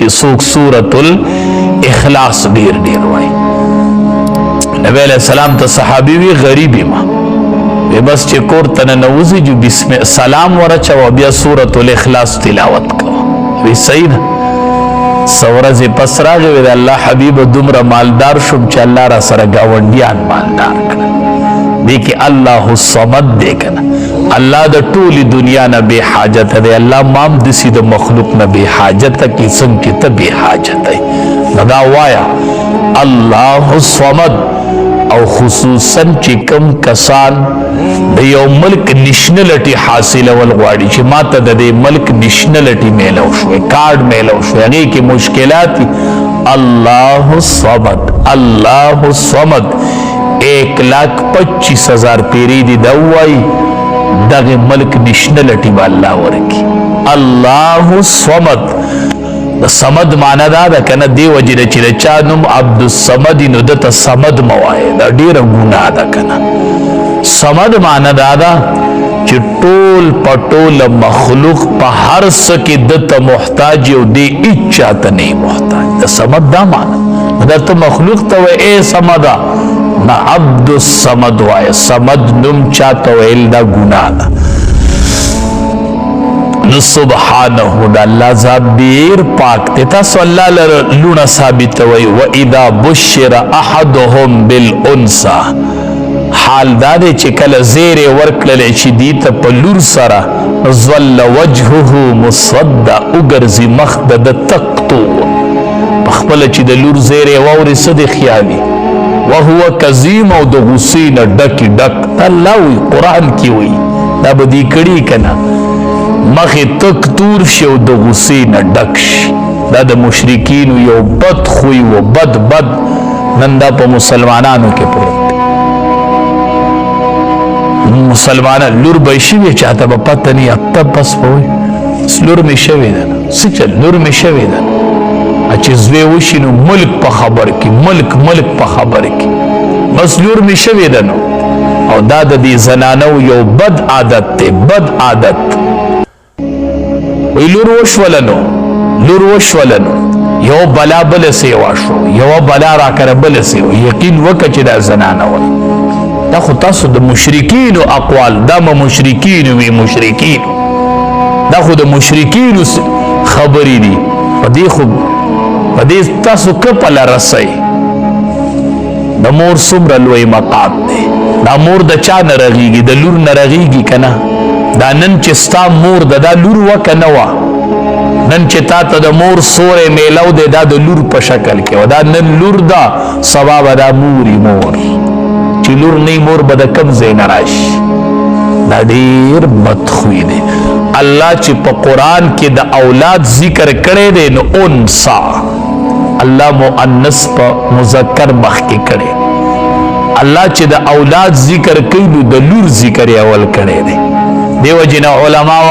کې څوک سورۃ الاخلاص ډیر ډیر وایي. نبی علیہ السلام ته صحابي وی غریبی ما وی بس چې کور ته ننوځي جو بسم سلام ورچو بیا سورۃ الاخلاص تلاوت کو. وی صحیح ده. سورز پس راغی وی الله حبیب دومره مالدار شوم چې الله را سره گاونډیان مالدار کړل. دی کې الله الصمد دی کنه. الله د ټولي دنیا نه بے حاجت دی. الله مام دسی د مخلوق نه بے حاجت کی څنګه ته بے حاجت دی. دا وایا الله الصمد. او خصوصا چې کم کسان د یو ملک نشنلټي حاصل ول غواړي چې ماته د دې ملک نشنلټي میلو شوې کارډ میلو شوې هغه کې مشکلات الله الصمد الله الصمد 1,25,000 پیری دی دوای دغه ملک نشنلټي والله ورکی. الله الصمد د صمد معنا دا ده کنه دی وجه چې چا نوم عبد الصمد نو دته صمد موای دا ډیره ګناه ده کنه. صمد معنا دا ده چې ټول پټول مخلوق په هر څه کې دته محتاج او دی اچا ته نه محتاج. د صمد دا معنا دته مخلوق ته اے صمد نه عبد الصمد وای. صمد نوم چاته ویل دا ګناه ده. نو سبحانه دا اللہ ذات دیر پاک تیتا سو اللہ لنا ثابت وی وَإِذَا بُشِّرَ أَحَدُهُمْ بِالْأُنْسَى حال دادے چکل زیر ورکلل چی دیتا پلور سرا ظل وجهه مصد اگرزی مخدد تقتو بخبل چی دلور زیر ووری صد خیالی وهو کظیم او دو غسین ڈکی ڈک اللہ وی قرآن کی وی دا بدی کڑی کنا مخی تک تور شو د غصې نه ډک شي. دا د مشرکینو یو بد خوی و بد نن دا په مسلمانانو کې پروت دی. مسلمانان لور به شوي چاته به پته نه اته بس پوي لور مې شوې ده څه چل لور مې شوې ده چې زوی وشي نو ملک په خبر کې ملک په خبر کې بس لور مې شوې ده نو. او دا د دې زنانو یو بد عادت دی بد عادت. لور وشولنو یو بلا بل سیوا شو یو بلا را کر بل سیوا یقین وکړه چې دا زنانه و. دا خو تاسو د مشرکینو اقوال دا مشرکینو وی مشرکین دا خو د مشرکینو خبرې دي. په دې تاسو کپل رسئ. د مور څومره لوی مقام دی. دا مور د چا نه رغیږي د لور نه رغیږي کنه. دا نن چې ستا مور دا لور وکه نه وه نن چې تا ته د مور سوری میلو دی دا د لور په شکل کې و. دا نن لور ده سبا به دا مور چې لور نه مور به د کم ځای نه راشي. دا ډېر بدخوی دی. الله چې په قرآن کې د اولاد ذکر کړی دی نو انسا الله مؤنث په مذکر مخکې کړی. الله چې د اولاد ذکر کوي نو د لور ذکر یې اول کړی دی. دیو جن علماء